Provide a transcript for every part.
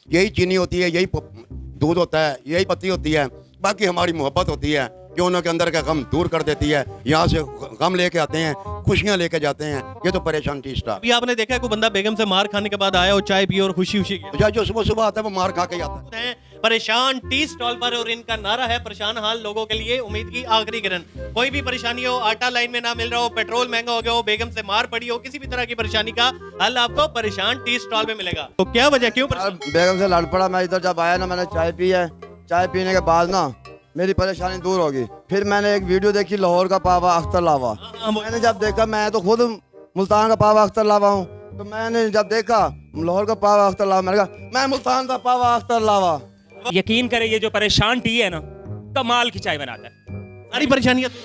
यही चीनी होती है, यही दूध होता है, यही पत्ती होती है। बाकी हमारी मोहब्बत होती है कि उनके अंदर का गम दूर कर देती है। यहाँ से गम लेके आते हैं, खुशियाँ लेके जाते हैं। ये तो परेशान टी स्टाल। अभी आपने देखा है कोई बंदा बेगम से मार खाने के बाद आया और चाय पी और खुशी खुशी गया। जो सुबह सुबह आता है वो मार खा के आता है। परेशान टी स्टॉल पर और इनका नारा है परेशान हाल लोगों के लिए उम्मीद की आखिरी किरण। कोई भी परेशानी हो, आटा लाइन में ना मिल रहा हो, पेट्रोल महंगा हो गया हो, बेगम से मार पड़ी हो, किसी भी तरह की परेशानी का हल आपको परेशान टी स्टॉल में मिलेगा। तो क्या वजह, क्यों बेगम से लड़ पड़ा। मैं इधर जब आया ना, मैंने चाय पी है। चाय पीने के बाद ना मेरी परेशानी दूर होगी। फिर मैंने एक वीडियो देखी लाहौर का पावा अख्तर लावा। मैंने जब देखा, मैं तो खुद मुल्तान का पावा अख्तर लावा हूँ, तो मैंने जब देखा लाहौर का पावा अख्तर लावा, मैंने कहा मैं मुल्तान का पावा अख्तर लावा। यकीन करें ये जो परेशान टी है ना, कमाल की चाय बनाता है।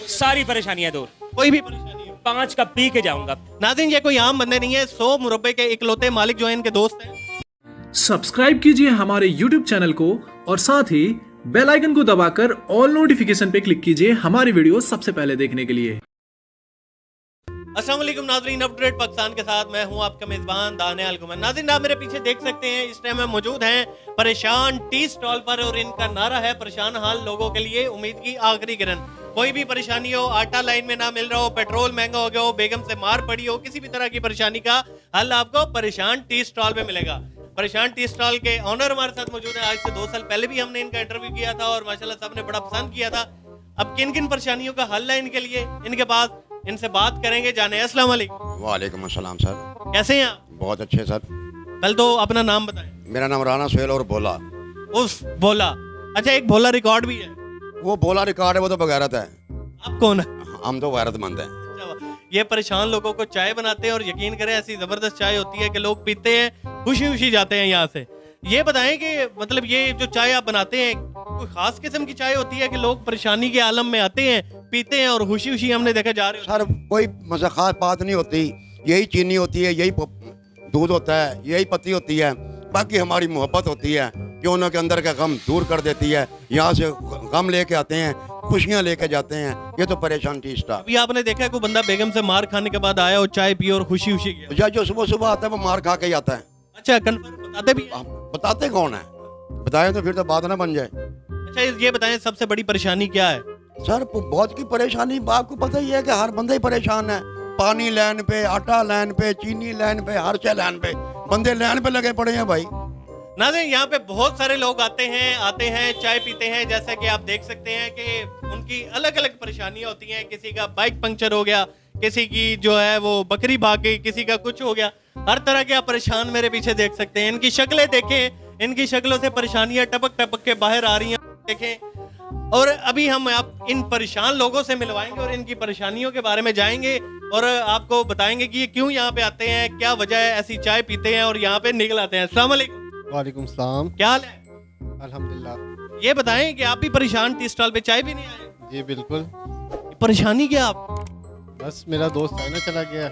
सारी परेशानियां दूर। कोई भी परेशानी हो 5 कप पी के जाऊंगा। नाज़रीन, ये कोई आम बंदे नहीं है, 100 मुरब्बे के इकलौते मालिक जो है इनके दोस्त हैं। सब्सक्राइब कीजिए हमारे YouTube चैनल को और साथ ही बेल आइकन को दबाकर ऑल नोटिफिकेशन पे क्लिक कीजिए हमारी वीडियो सबसे पहले देखने के लिए। अस्सलाम वालेकुम नाज़रीन, अपडेट पाकिस्तान के साथ मैं हूं आपका मेजबान दानियाल गुमन। नाज़रीन, आप मेरे पीछे देख सकते हैं इस टाइम में मौजूद हैं परेशान टी स्टॉल पर और इनका नारा है परेशान हाल लोगों के लिए उम्मीद की आखिरी किरण। कोई भी परेशानी हो, आटा लाइन में ना मिल रहा हो, पेट्रोल महंगा हो गया हो, बेगम से मार पड़ी हो, किसी भी तरह की परेशानी का हल आपको परेशान टी स्टॉल में मिलेगा। परेशान टी स्टॉल के ऑनर हमारे साथ मौजूद है। आज से 2 साल पहले भी हमने इनका इंटरव्यू किया था और माशाल्लाह सबने बड़ा पसंद किया था। अब किन किन परेशानियों का हल है इनके लिए, इनके पास, इनसे बात करेंगे, जाने। अस्सलाम वालेकुम। वालेकुम अस्सलाम सर। कैसे हैं आप? बहुत अच्छे सर। पहले तो अपना नाम बताएं। मेरा नाम राना सुहेल और भोला। उस भोला, अच्छा एक भोला रिकॉर्ड भी है। वो भोला रिकॉर्ड है, वो तो बगैरत है। आप कौन है? हम तो गैरतमंद हैं। ये परेशान लोगों को चाय बनाते हैं और यकीन करें ऐसी जबरदस्त चाय होती है कि लोग पीते हैं, खुशी खुशी जाते हैं यहाँ से। ये बताएं कि मतलब ये जो चाय आप बनाते हैं कोई खास किस्म की चाय होती है कि लोग परेशानी के आलम में आते हैं, पीते हैं और खुशी खुशी हमने देखा जा रहे हो? सर कोई मजा खास बात नहीं होती। यही चीनी होती है, यही दूध होता है, यही पत्ती होती है। बाकी हमारी मोहब्बत होती है कि उनके अंदर का गम दूर कर देती है। यहाँ से गम लेके आते हैं, खुशियाँ लेके जाते हैं। ये तो परेशान टी स्टाल। अभी आपने देखा है कोई बंदा बेगम से मार खाने के बाद आया और चाय पी और खुशी खुशी गया। जो सुबह सुबह आता है वो मार खा के ही आता है। अच्छा, कन्फर्म बताते भी हैं? बताते कौन है? बताएं तो फिर तो बात ना बन जाए। अच्छा ये बताएं सबसे बड़ी परेशानी क्या है? सर बहुत की परेशानी आपको पता ही है कि हर बंदा ही परेशान है। पानी लाइन पे, आटा लाइन पे, चीनी लाइन पे, हर चीज लाइन पे, बंदे लाइन पे लगे पड़े हैं भाई। नाज़रीन, यहाँ पे बहुत सारे लोग आते हैं चाय पीते हैं। जैसा कि आप देख सकते हैं कि उनकी अलग अलग परेशानियां होती हैं। किसी का बाइक पंक्चर हो गया, किसी की जो है वो बकरी भाग गई, किसी का कुछ हो गया। हर तरह के आप परेशान मेरे पीछे देख सकते हैं। इनकी शक्लें देखें, इनकी शक्लों से परेशानियां टपक टपक के बाहर आ रही हैं, देखें। और अभी हम आप इन परेशान लोगों से मिलवाएंगे और इनकी परेशानियों के बारे में जाएंगे और आपको बताएंगे कि ये क्यों यहाँ पे आते हैं, क्या वजह है, ऐसी चाय पीते हैं और यहाँ पे निकल आते हैं। अस्सलाम वालेकुम। वालेकुम सलाम। क्या हाल है? अल्हम्दुलिल्लाह। ये बताएं कि आप भी परेशान टी स्टॉल पे चाय भी नहीं आए? जी बिल्कुल। परेशानी क्या आप? बस मेरा दोस्त चाइना चला गया,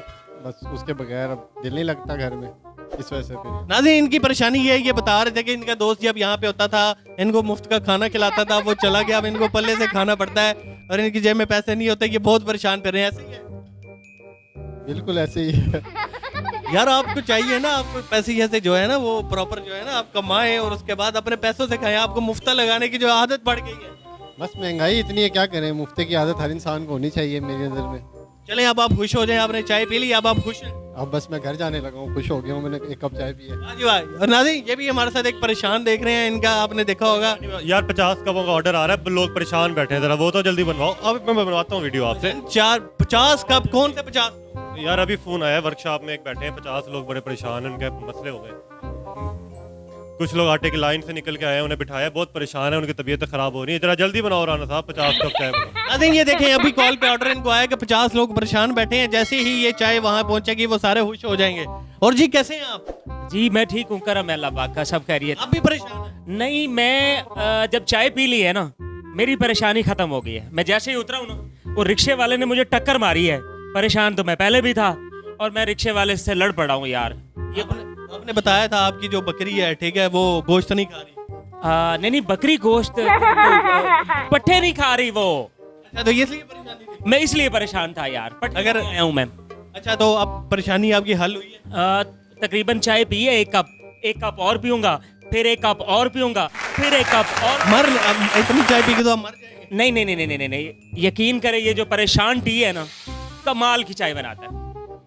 बस उसके बगैर अब दिल नहीं लगता घर में, इस वजह से। फिर नाज़रीन, इनकी परेशानी ये बता रहे थे कि इनका दोस्त जब यहाँ पे होता था इनको मुफ्त का खाना खिलाता था, वो चला गया, अब इनको पल्ले से खाना पड़ता है और इनकी जेब में पैसे नहीं होते। ये बहुत परेशान कर रहे हैं। ऐसे ही है? बिल्कुल ऐसे ही है। यार आपको चाहिए ना, आपको पैसे ऐसे जो है ना वो प्रॉपर जो है ना आप कमाएं और उसके बाद अपने पैसों से खाएं। आपको मुफ्ता लगाने की जो आदत बढ़ गई है। बस महंगाई इतनी है, क्या करें। मुफ्ते की आदत हर इंसान को होनी चाहिए मेरी नज़र में। चलें अब आप खुश हो जाएं, आपने चाय पी ली, अब आप खुश हैं? अब बस मैं घर जाने लगा हूँ, खुश हो गया हूँ, मैंने 1 कप चाय पी है। हाँ जी भाई। और नाज़रीन, ये भी हमारे साथ एक परेशान देख रहे हैं, इनका आपने देखा होगा। यार 50 कपों का ऑर्डर आ रहा है, लोग परेशान बैठे हैं, जरा वो तो जल्दी बनवाओ। अब मैं बनवाता हूँ वीडियो आपसे। 50 कप? कौन से 50? यार अभी फोन आया, वर्कशॉप में एक बैठे हैं 50 लोग, बड़े परेशान हैं, उनके मसले हो गए। कुछ लोग आटे की लाइन से निकल के आए हैं, उन्हें बिठाया, बहुत परेशान है, उनकी तबीयत खराब हो रही है। जरा जल्दी बनाओ राना साहब, 50 कप चाय बनाओ। नाज़रीन, ये देखें अभी कॉल पे ऑर्डर इनको आया कि 50 लोग परेशान बैठे हैं। जैसे ही ये चाय वहां पहुंचेगी वो सारे खुश हो जाएंगे। और जी कैसे हैं आप? जी मैं ठीक हूँ, करम है अल्लाह पाक का, सब खैरियत। आप भी परेशान हैं? नहीं, मैं जब चाय पी ली है ना, मेरी परेशानी खत्म हो गई है। मैं जैसे ही उतरा हूँ ना, वो रिक्शे वाले ने मुझे टक्कर मारी है। परेशान तो मैं पहले भी था और मैं रिक्शे वाले से लड़ पड़ा हूँ यार। ये आपने बताया था आपकी जो बकरी है, ठीक है, वो गोश्त नहीं खा रही। नहीं, बकरी गोश्त पट्ठे नहीं खा रही वो। अच्छा, तो ये इसलिए परेशानी थी? मैं इसलिए परेशान था यार, अगर आया हूँ मैं। अच्छा, तो अब परेशानी आपकी हल हुई है? तकरीबन चाय पी है 1 कप, 1 कप और पीऊंगा, फिर एक कप और पीऊंगा, फिर एक कप और। मर इतनी चाय पी के तो आप मर जाएंगे। नहीं नहीं नहीं नहीं नहीं नहीं, यकीन करें ये जो परेशान टी है ना, कमाल की चाय बनाता है।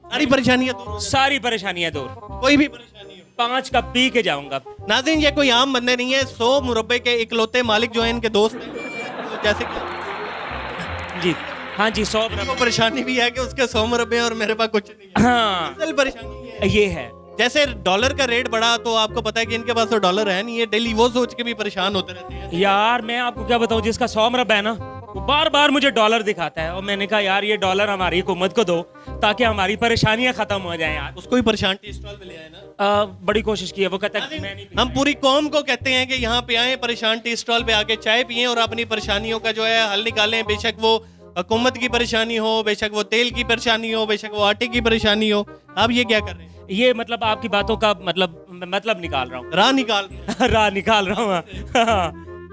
सारी परेशानियां दूर, सारी परेशानियां दूर, कोई भी परेशानी हो। 5 कप पी के जाऊंगा। नाज़रीन, ये कोई आम बंदे नहीं है, 100 मुरब्बे के इकलौते मालिक जो है इनके दोस्त हैं। जैसे कि जी हाँ जी, 100 इनको परेशानी भी है कि उसके 100 मुरब्बे और मेरे पास कुछ नहीं है। हाँ असल परेशानी ये है। ये है। जैसे डॉलर का रेट बढ़ा तो आपको पता है कि इनके पास तो डॉलर है नहीं है, डेली वो सोच के भी परेशान होते रहते हैं। यार मैं आपको क्या बताऊं, जिसका 100 मुरब्बा है ना, वो बार बार मुझे डॉलर दिखाता है, और मैंने कहा यार ये डॉलर हमारी हुकूमत को दो ताकि हमारी परेशानियां खत्म हो जाएं यार। उसको ही परेशान टी स्टॉल पे ले आए ना। बड़ी कोशिश की है, वो कहता है कि मैं नहीं हम पूरी कौम को कहते हैं कि यहाँ पे आए, परेशान टी स्टॉल पे आके चाय पिए और अपनी परेशानियों का जो है हल निकालें। बेशक वो हुकूमत की परेशानी हो, बेशक वो तेल की परेशानी हो, बेशक वो आटे की परेशानी हो। आप ये क्या कर रहे हैं? ये मतलब आपकी बातों का मतलब निकाल रहा हूँ। राह निकाल रहे हैं। राह निकाल रहा हूँ।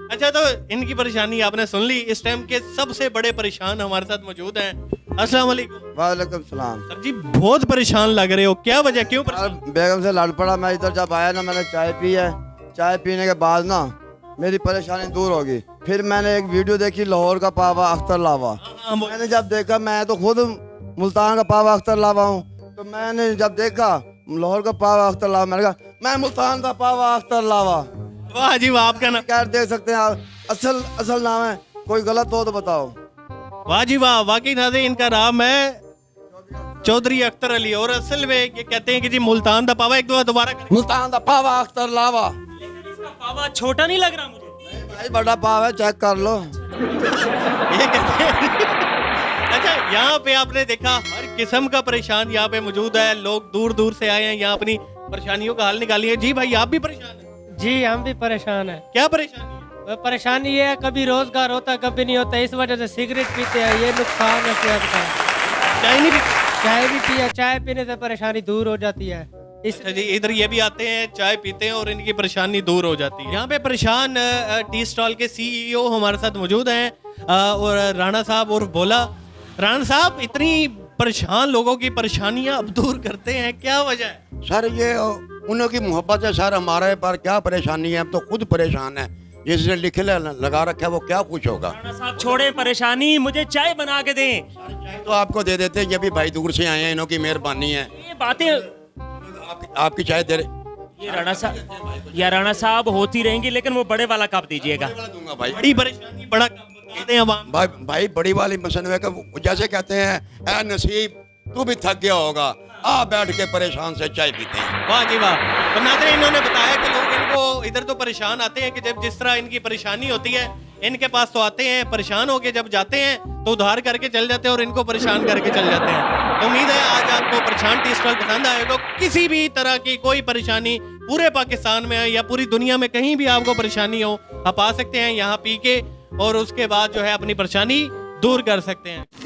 अच्छा, तो इनकी परेशानी आपने सुन ली। इस टाइम के सबसे बड़े परेशान हमारे साथ मौजूद हैं। अस्सलाम वालेकुम। वालेकुम सलाम। सर जी बहुत परेशान लग रहे हो, क्या वजह, क्यों परेशान? बेगम से लड़ पड़ा। मैं इधर जब आया ना, मैंने चाय पी है। चाय पीने के बाद ना मेरी परेशानी दूर होगी। फिर मैंने एक वीडियो देखी लाहौर का पावा अख्तर लावा। मैंने जब देखा, मैं तो खुद मुल्तान का पावा अख्तर लावा हूँ, तो मैंने जब देखा लाहौर का पावा अख्तर लावा, मैंने कहा मैं मुल्तान का पावा अख्तर लावा। वाह जी वाह, आपका नाम? क्या देख सकते हैं आप, असल नाम है, कोई गलत हो तो बताओ। वाह जी वाह, वाकई नाज़रीन इनका नाम है चौधरी अख्तर अली, और असल में ये कहते हैं कि जी मुल्तान दा पावा। एक दो दोबारा करें। मुल्तान का पावा अख्तर लावा। लेकिन इसका पावा छोटा नहीं लग रहा मुझे। भाई बड़ा पावा है, चेक कर लो। ये कहते हैं। अच्छा, यहाँ पे आपने देखा हर किस्म का परेशान यहाँ पे मौजूद है। लोग दूर दूर से आए हैं यहाँ अपनी परेशानियों का हल निकालिए। जी भाई, आप भी परेशान हैं? जी हम भी परेशान हैं। क्या परेशानी है? वह परेशानी ये है, कभी रोजगार होता कभी नहीं होता, इस वजह से सिगरेट पीते हैं, ये नुकसान है सेहत का। चाय नहीं पी? चाय भी पिए, चाय पीने से परेशानी दूर हो जाती है। अच्छा जी, इधर ये भी आते हैं, चाय पीते हैं और इनकी परेशानी दूर हो जाती है। यहाँ पे परेशान टी स्टॉल के CEO हमारे साथ मौजूद हैं और राणा साहब और भोला। राणा साहब, इतनी परेशान लोगों की परेशानियां अब दूर करते हैं, क्या वजह है? सर ये उनकी मोहब्बत है सर, हमारे पर क्या परेशानी है, हम तो खुद परेशान है। जिसने लिखे लगा रखा है वो क्या कुछ होगा। राणा साहब छोड़े परेशानी, मुझे चाय बना के दें। तो आपको दे देते हैं, ये भी भाई दूर से आए हैं, इन्हों की मेहरबानी है। ये बातें आपकी चाय दे रहे। ये राणा साहब होती रहेंगी, लेकिन वो बड़े वाला कप दीजिएगा। दूंगा भाई। बड़ी परेशानी, बड़ा काम बता दें अब आप। भाई बड़ी वाली मसलन है कि जैसे कहते हैं ऐ नसीब तू भी थक गया होगा, आ बैठ के परेशान से चाय पीते हैं। वाह जी वाह। तो नाज़रीन, इन्होंने बताया कि लोग इनको इधर तो परेशान आते हैं कि जब जिस तरह इनकी परेशानी होती है इनके पास तो आते हैं, परेशान होके जब जाते हैं तो उधार करके चल जाते हैं और इनको परेशान करके चल जाते हैं। तो उम्मीद है आज आपको परेशान टी स्टॉल पसंद आएगा। किसी भी तरह की कोई परेशानी पूरे पाकिस्तान में या पूरी दुनिया में कहीं भी आपको परेशानी हो, आप आ सकते हैं यहाँ पी के और उसके बाद जो है अपनी परेशानी दूर कर सकते हैं।